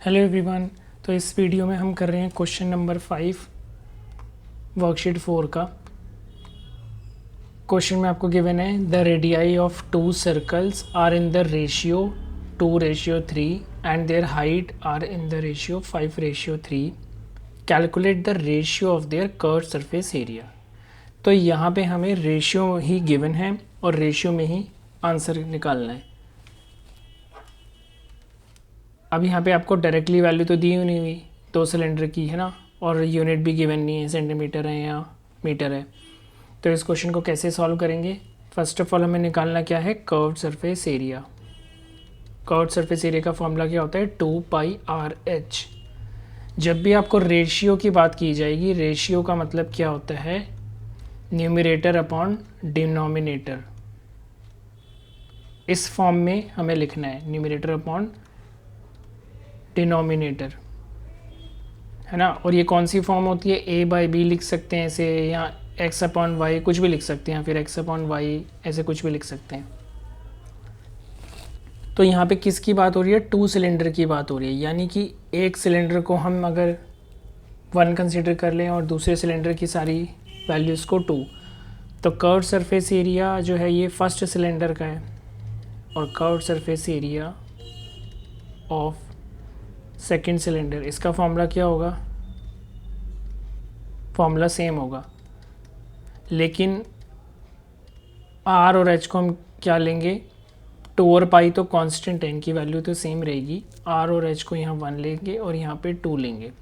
Hello everyone. तो इस video में हम कर रहे हैं क्वेश्चन नंबर 5 वर्कशीट 4 का। क्वेश्चन में आपको गिवन है the radii of two circles are in the ratio 2:3 and their height are in the ratio 5:3। Calculate the ratio of their curve surface area. तो यहाँ पे हमें रेशियो ही गिवन है और रेशियो में ही आंसर निकालना है। अब यहाँ पे आपको डायरेक्टली वैल्यू तो दी नहीं हुई 2 सिलेंडर की, है ना, और यूनिट भी गिवन नहीं है, सेंटीमीटर है या मीटर है। तो इस क्वेश्चन को कैसे सॉल्व करेंगे? फर्स्ट ऑफ ऑल हमें निकालना क्या है, curved surface area. Curved surface area का फॉर्मूला क्या होता है, 2πr/h। जब भी आपको रेशियो की बात की जाएगी, रेशियो का मतलब क्या होता है, न्यूमरेटर अपॉन डिनोमिनेटर। इस फॉर्म में हमें लिखना है, न्यूमरेटर अपॉन डिनोमिनेटर, है ना। और ये कौन सी फॉर्म होती है, a/b लिख सकते हैं ऐसे, या x/y कुछ भी लिख सकते हैं, फिर x/y ऐसे कुछ भी लिख सकते हैं। तो यहाँ पे किसकी बात हो रही है, 2 सिलेंडर की बात हो रही है, यानी कि एक सिलेंडर को हम अगर 1 कंसिडर कर लें और दूसरे सिलेंडर की सारी वैल्यूज़ को 2, तो कर्व्ड सरफेस एरिया जो है ये फर्स्ट सिलेंडर का है, और curved surface area of second cylinder, इसका फॉर्मूला क्या होगा, फॉर्मूला सेम होगा, लेकिन r और h को हम क्या लेंगे, 2 और पाई तो कांस्टेंट है, इनकी वैल्यू तो सेम रहेगी। r और h को यहाँ 1 लेंगे और यहाँ पे 2 लेंगे।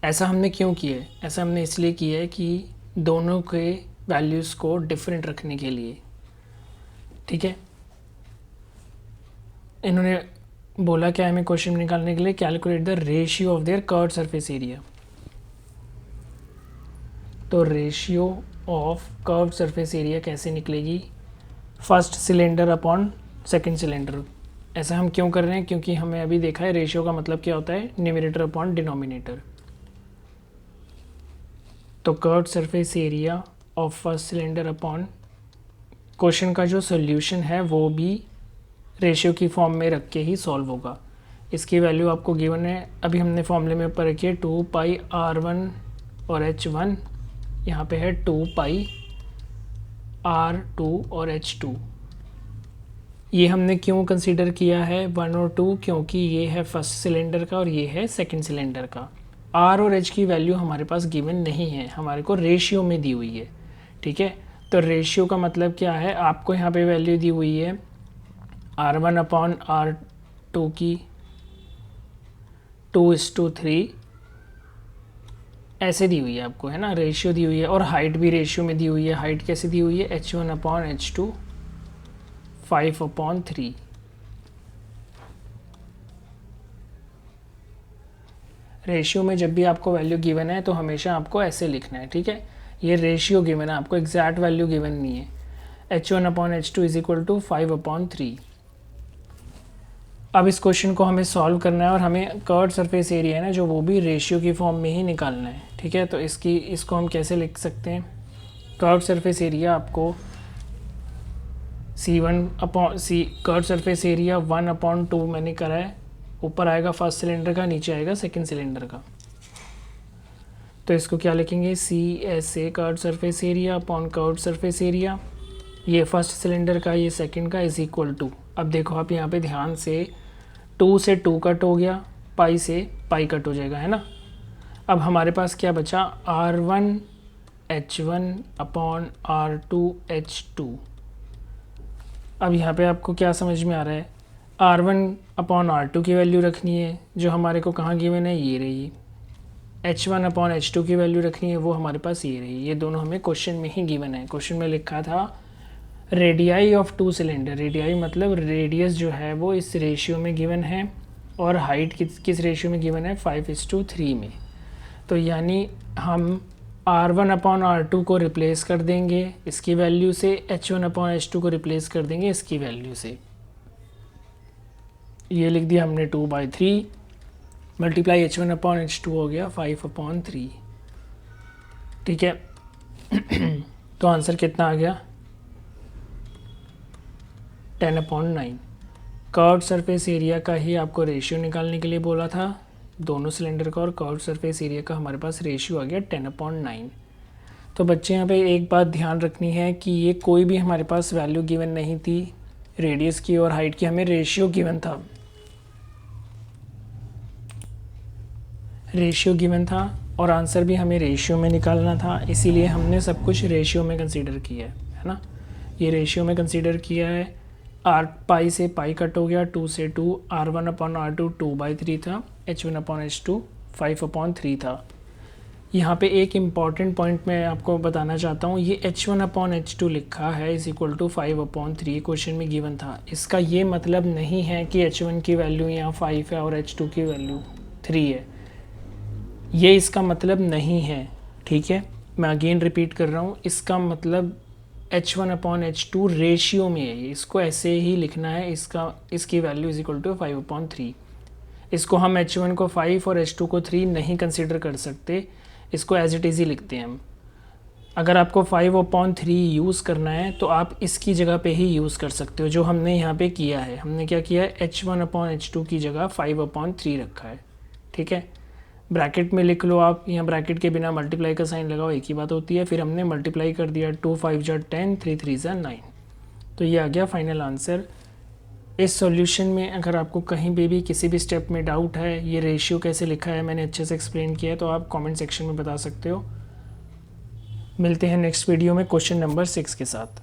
ऐसा हमने क्यों किया है, ऐसा हमने इसलिए किया है कि दोनों के वैल्यूज़ को डिफरेंट रखने के लिए, ठीक है। इन्होंने बोला क्या हमें क्वेश्चन निकालने के लिए, calculate the ratio of their curved surface area. तो ratio of curved surface area कैसे निकलेगी, first cylinder upon second cylinder. ऐसा हम क्यों कर रहे हैं, क्योंकि हमें अभी देखा है रेशियो का मतलब क्या होता है, न्यूमरेटर अपॉन डिनोमिनेटर। तो curved surface area of first cylinder upon, question का जो सोल्यूशन है वो भी रेशियो की फॉर्म में रख के ही सॉल्व होगा। इसकी वैल्यू आपको गिवन है, अभी हमने फॉर्मूले में ऊपर रखी है 2πr1 और h1, यहाँ पे है 2πr2 और h2। ये हमने क्यों कंसीडर किया है 1 और 2, क्योंकि ये है फर्स्ट सिलेंडर का और ये है सेकंड सिलेंडर का। r और h की वैल्यू हमारे पास गिवन नहीं है, हमारे को रेशियो में दी हुई है, ठीक है। तो रेशियो का मतलब क्या है, आपको यहाँ पे वैल्यू दी हुई है r1 अपॉन r2 की 2:3 ऐसे दी हुई है आपको, है ना, रेशियो दी हुई है। और हाइट भी रेशियो में दी हुई है। हाइट कैसे दी हुई है, h1 अपॉन h2 5/3। रेशियो में जब भी आपको वैल्यू गिवन है तो हमेशा आपको ऐसे लिखना है, ठीक है। ये रेशियो गिवन है, आपको एग्जैक्ट वैल्यू गिवन नहीं है। h1 upon h2 is equal to 5/3। अब इस क्वेश्चन को हमें सॉल्व करना है और हमें कर्व्ड सरफेस एरिया है ना जो, वो भी रेशियो की फॉर्म में ही निकालना है, ठीक है। तो इसको हम कैसे लिख सकते हैं, कर्व्ड सरफेस एरिया आपको कर्व्ड सरफेस एरिया 1/2 मैंने करा है, ऊपर आएगा फर्स्ट सिलेंडर का, नीचे आएगा सेकंड सिलेंडर का। तो इसको क्या लिखेंगे, CSA curved surface area upon curved surface area, ये फर्स्ट सिलेंडर का, ये सेकंड का, इज इक्वल टू, अब देखो आप यहाँ पे ध्यान से, 2 से 2 कट हो गया, पाई से पाई कट हो जाएगा, है ना। अब हमारे पास क्या बचा, r1 h1 upon r2 h2। अब यहाँ पे आपको क्या समझ में आ रहा है, r1 अपॉन r2 की वैल्यू रखनी है जो हमारे को कहाँ गिवन है, ये रही। h1 अपॉन h2 की वैल्यू रखनी है, वो हमारे पास ये रही। ये दोनों हमें क्वेश्चन में ही गिवन है। क्वेश्चन में लिखा था रेडियाई ऑफ 2 सिलेंडर, रेडियाई मतलब रेडियस जो है वो इस रेशियो में गिवन है, और हाइट किस रेशियो में गिवन है, 5:3 में। तो यानी हम r1 अपॉन r2 को रिप्लेस कर देंगे इसकी वैल्यू से, h1 अपॉन h2 को रिप्लेस कर देंगे इसकी वैल्यू से। ये लिख दिया हमने 2/3 मल्टीप्लाई h1 अपॉन h2 हो गया 5/3, ठीक है। तो आंसर कितना आ गया, 10/9। कर्व्ड सरफेस एरिया का ही आपको रेशियो निकालने के लिए बोला था दोनों सिलेंडर का, और कर्व्ड सरफेस एरिया का हमारे पास रेशियो आ गया 10/9। तो बच्चे यहाँ पे एक बात ध्यान रखनी है कि ये कोई भी हमारे पास वैल्यू गिवन नहीं थी रेडियस की और हाइट की, हमें रेशियो गिवन था, रेशियो गिवन था और आंसर भी हमें रेशियो में निकालना था, इसीलिए हमने सब कुछ रेशियो में कंसीडर किया है ना। ये रेशियो में कंसीडर किया है। आर पाई से पाई कट हो गया, 2 से 2, R1/R2 2/3 था, H1/H2 5/3 था। यहाँ पे एक इम्पॉर्टेंट पॉइंट मैं आपको बताना चाहता हूँ, ये H1/H2 लिखा है इज इक्वल टू 5/3 क्वेश्चन में गिवन था। इसका ये मतलब नहीं है कि H1 की वैल्यू यहाँ 5 है और H2 की वैल्यू 3 है, ये इसका मतलब नहीं है, ठीक है। मैं अगेन रिपीट कर रहा हूँ, इसका मतलब H1/H2 रेशियो में है, इसको ऐसे ही लिखना है, इसकी वैल्यू इज इक्वल टू 5/3। इसको हम H1 को 5 और H2 को 3 नहीं कंसिडर कर सकते, इसको एज इट इज़ ही लिखते हैं हम। अगर आपको 5/3 यूज़ करना है तो आप इसकी जगह पे ही यूज़ कर सकते हो, जो हमने यहाँ पे किया है। हमने क्या किया है, H1/H2 की जगह 5/3 रखा है, ठीक है। ब्रैकेट में लिख लो आप, यहाँ ब्रैकेट के बिना मल्टीप्लाई का साइन लगाओ, एक ही बात होती है। फिर हमने मल्टीप्लाई कर दिया, 2 5 जा 10, 3 3 जा 9, तो ये आ गया फाइनल आंसर। इस सॉल्यूशन में अगर आपको कहीं पे भी किसी भी स्टेप में डाउट है, ये रेशियो कैसे लिखा है मैंने अच्छे से एक्सप्लेन किया है, तो आप कमेंट सेक्शन में बता सकते हो। मिलते हैं नेक्स्ट वीडियो में क्वेश्चन नंबर 6 के साथ।